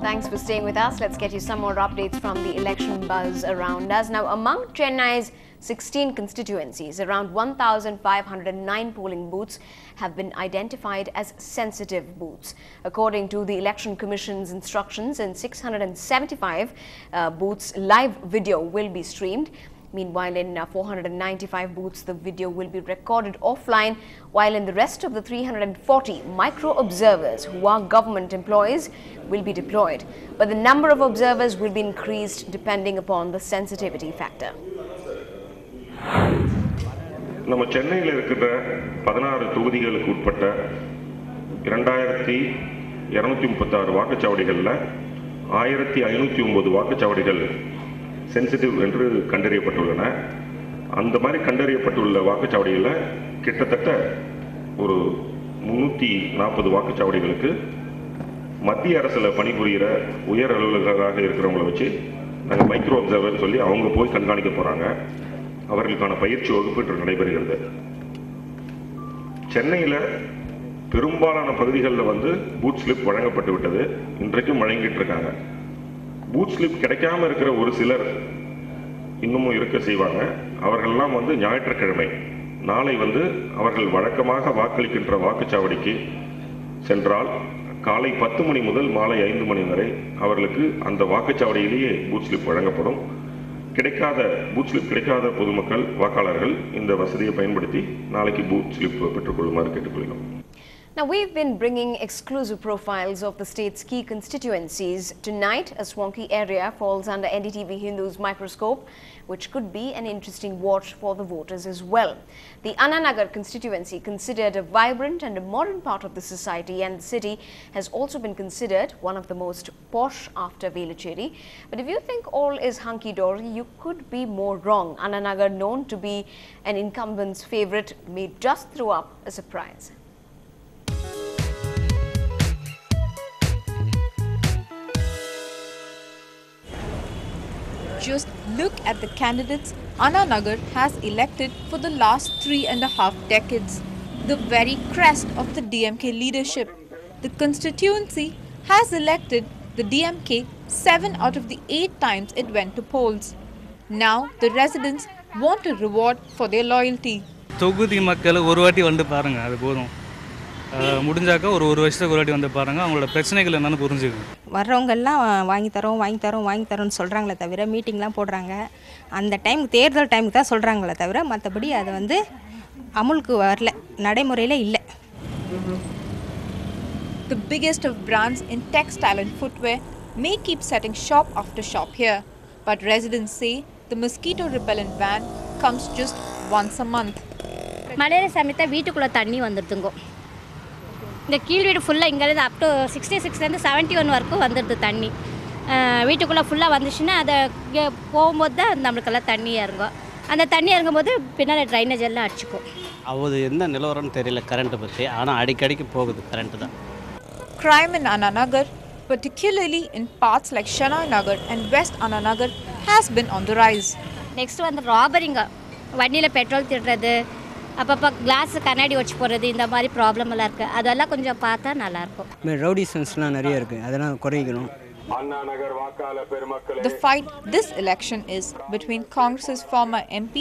Thanks for staying with us. Let's get you some more updates from the election buzz around us. Now, among Chennai's 16 constituencies, around 1,509 polling booths have been identified as sensitive booths. According to the Election Commission's instructions, in 675 booths, live video will be streamed. Meanwhile, in 495 booths, the video will be recorded offline, while in the rest of the 340, micro-observers who are government employees will be deployed. But the number of observers will be increased depending upon the sensitivity factor. நம்ம சென்னையில் இருக்கிற 16 தொகுதிகளுக்கு உட்பட்ட 2236 வாக்குச்சாவடிகளில் 1509 வாக்குச்சாவடிகள் sensitive என்று கண்டறியப்பட்டுள்ளன. அந்த மாதிரி கண்டறியப்பட்டுள்ள வாக்குச்சாவடிகளில் கிட்டத்தட்ட ஒரு 340 வாக்குச்சாவடிகளுக்கு மத்திய அரசில் பணிபுரிகிற உயர் அலுவலர்களாக இருக்கிறவங்களை வச்சு நாங்கள் மைக்ரோ அப்சர்வர் சொல்லி அவங்க போய் கண்காணிக்க போகிறாங்க. அவர்களுக்கான பயிற்சி வகுப்பு இன்று நடைபெறுகிறது. சென்னையில் பெரும்பாலான பகுதிகளில் பூத் ஸ்லிப் வழங்கப்பட்டு விட்டது. இன்றைக்கும் வழங்கிட்டு இருக்காங்க. பூத் ஸ்லிப் கிடைக்காம இருக்கிற ஒரு சிலர் இன்னமும் இருக்க செய்வாங்க. அவர்கள்லாம் ஞாயிற்றுக்கிழமை நாளை அவர்கள் வழக்கமாக வாக்களிக்கின்ற வாக்குச்சாவடிக்கு சென்றால் காலை 10 மணி முதல் மாலை 5 மணி வரை அவர்களுக்கு அந்த வாக்குச்சாவடியிலேயே பூத் ஸ்லிப் வழங்கப்படும். பூத் ஸ்லிப் கிடைக்காத பொதுமக்கள் வாக்காளர்கள் இந்த வசதியை பயன்படுத்தி நாளைக்கு பூத் ஸ்லிப் பெற்றுக்கொள்ளுமாறு கேட்டுக்கொள்கிறோம். Now, we've been bringing exclusive profiles of the state's key constituencies. Tonight, a swanky area falls under NDTV Hindu's microscope, which could be an interesting watch for the voters as well. The Anna Nagar constituency, considered a vibrant and a modern part of the society and the city, has also been considered one of the most posh after Velachery. But if you think all is hunky-dory, you could be more wrong. Anna Nagar, known to be an incumbent's favorite, may just throw up a surprise. Just look at the candidates Anna Nagar has elected for the last 3.5 decades. The very crest of the DMK leadership. The constituency has elected the DMK 7 out of the 8 times it went to polls. Now the residents want a reward for their loyalty. தொகுதி மக்கள் ஒரு வாட்டி பாருங்க, அது போதும். முடிஞ்சாக்க ஒரு வருஷத்துக்கு ஒரு வாட்டி பாருங்க, அவங்களோட பிரச்சனைகள் என்னன்னு புரிஞ்சுக்கணும். வர்றவங்கெல்லாம் வாங்கி தரோம்னு சொல்கிறாங்களே தவிர மீட்டிங்லாம் போடுறாங்க. அந்த டைம் தேர்தல் டைமுக்கு தான் சொல்கிறாங்களே தவிர மற்றபடி அது அமுலுக்கு வரல, நடைமுறையில் இல்லை. The biggest of brands in textile and footwear may keep setting shop after shop here, but residents say the mosquito repellent ban comes just once a month. மலையில சமயத்தை வீட்டுக்குள்ளே தண்ணி வந்துடுதுங்க. இந்த கீழ் வீடு ஃபுல்லாக இங்கேருந்து அப் டு 66லேருந்து 71 வரைக்கும் வந்துடுது தண்ணி. வீட்டுக்குள்ளே ஃபுல்லாக வந்துச்சுன்னா அதை போகும்போது தான் நம்மளுக்கெல்லாம் தண்ணி இறங்கும். அந்த தண்ணி இறங்கும்போது பின்னால் ட்ரைனேஜ் எல்லாம் அடிச்சுக்கும். அது என்ன நிலவரம்னு தெரியல கரண்ட்டை பற்றி, ஆனால் அடிக்கடிக்கு போகுது கரண்ட்டு தான். Crime in Anna Nagar, particularly in parts like Shanai Nagar and West Anna Nagar, has been on the rise. Next ராபரிங்க, வண்டியில் பெட்ரோல் திடுறது, அப்பப்போ கிளாஸ் கண்ணாடி வச்சு போகிறது, இந்த மாதிரி ப்ராப்ளம் எல்லாம் இருக்குது. அதெல்லாம் கொஞ்சம் பார்த்தா நல்லாயிருக்கும். ரவுடிசன்ஸ்லாம் நிறைய இருக்குது, அதெல்லாம் குறைக்கணும். The fight this election is between Congress's former MP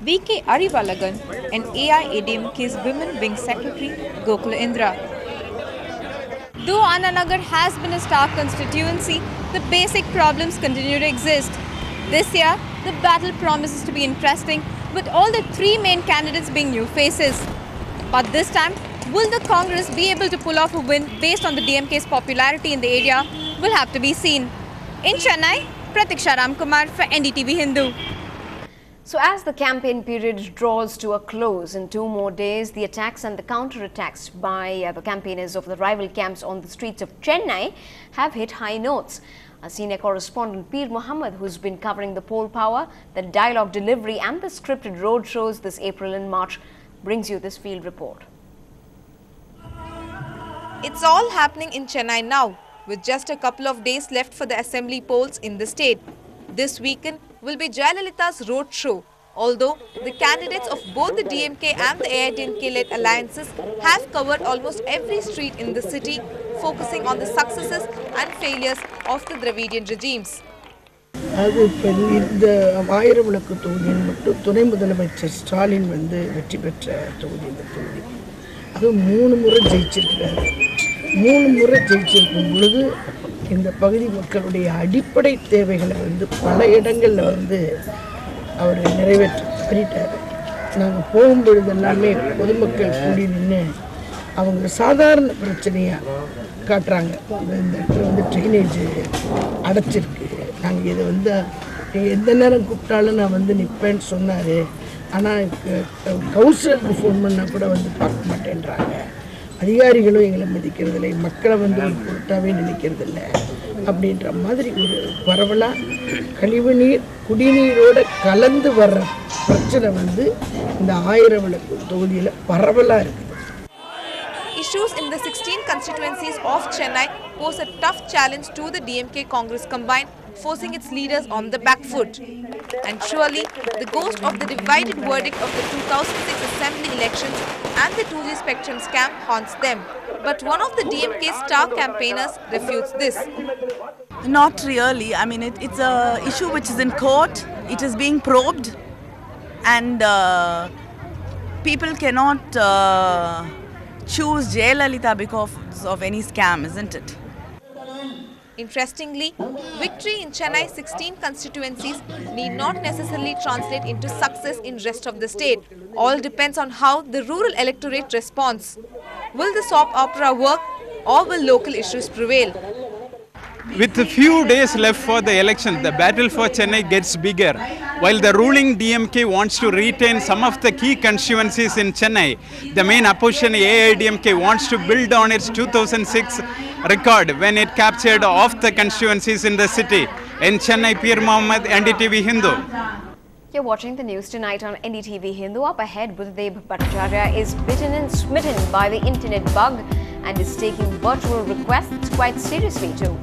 VK Arivalagan and AIADMK's Women Wing Secretary Gokula Indra. Though Anna Nagar has been a star constituency, the basic problems continue to exist. This year, the battle promises to be interesting, with all the 3 main candidates being new faces. But this time, will the Congress be able to pull off a win based on the DMK's popularity in the area will have to be seen. In Chennai, Pratiksha Ramkumar for NDTV Hindu. So as the campaign period draws to a close in 2 more days, the attacks and the counter-attacks by the campaigners of the rival camps on the streets of Chennai have hit high notes. Our senior correspondent Peer Mohammed, who's been covering the poll power, the dialogue delivery and the scripted road shows this April and March, brings you this field report. It's all happening in Chennai now, with just a couple of days left for the assembly polls in the state. This weekend will be Jayalalitha's road show, Although the candidates of both the DMK and the AIDMK-led alliances have covered almost every street in the city, focusing on the successes and failures of the Dravidian regimes. அது இந்த ஆயிரவிளக்கு தொகுதியில் மட்டும் துணை முதலமைச்சர் ஸ்டாலின் வந்து வெற்றி பெற்ற தொகுதி இந்த தொகுதி. அது 3 முறை ஜெயிச்சிருக்கிறாரு. 3 முறை ஜெயிச்சிருக்கும் பொழுது இந்த பகுதி மக்களுடைய அடிப்படை தேவைகளை வந்து பல இடங்களில் வந்து அவர் நிறைவேற்ற தவறிட்டார். நாங்கள் போகும்பொழுது எல்லாமே பொதுமக்கள் கூடி நின்று அவங்க சாதாரண பிரச்சனையாக காட்டுறாங்க. இந்த இடத்துல வந்து ட்ரைனேஜ் அடைச்சிருக்கு, நாங்கள் இதை வந்து எந்த நேரம் கூப்பிட்டாலும் நான் வந்து நிற்பேன்னு சொன்னார். ஆனால் கவுன்சிலருக்கு ஃபோன் பண்ணால் கூட வந்து பார்க்க மாட்டேன்றாங்க. அதிகாரிகளும் எங்களை மதிக்கிறதில்லை, மக்களை வந்து ஒரு பொருட்டாகவே நினைக்கிறதில்ல அப்படின்ற மாதிரி ஒரு பரவலாக கழிவுநீர் குடிநீரோடு கலந்து வர்ற பிரச்சனை வந்து இந்த ஆயிரவிளக்கு தொகுதியில் பரவலாக இருக்குது. Issues in the 16 constituencies of Chennai pose a tough challenge to the DMK Congress combined, forcing its leaders on the back foot. And surely, the ghost of the divided verdict of the 2006 Assembly elections and the 2G spectrum scam haunts them. But one of the DMK's star campaigners refutes this. Not really. I mean, it's an issue which is in court. It is being probed, and people cannot choose Jayalalitha because of any scam, isn't it? Interestingly, victory in Chennai's 16 constituencies need not necessarily translate into success in rest of the state. All depends on how the rural electorate responds. Will the soap opera work, or will local issues prevail? With a few days left for the election, the battle for Chennai gets bigger. While the ruling DMK wants to retain some of the key constituencies in Chennai, the main opposition AIDMK wants to build on its 2006 record when it captured half the constituencies in the city. In Chennai, Pierre Mohammed, NDTV Hindu. You're watching the news tonight on NDTV Hindu. Up ahead, Buddhadev Bhattacharya is bitten and smitten by the internet bug and is taking virtual requests quite seriously too.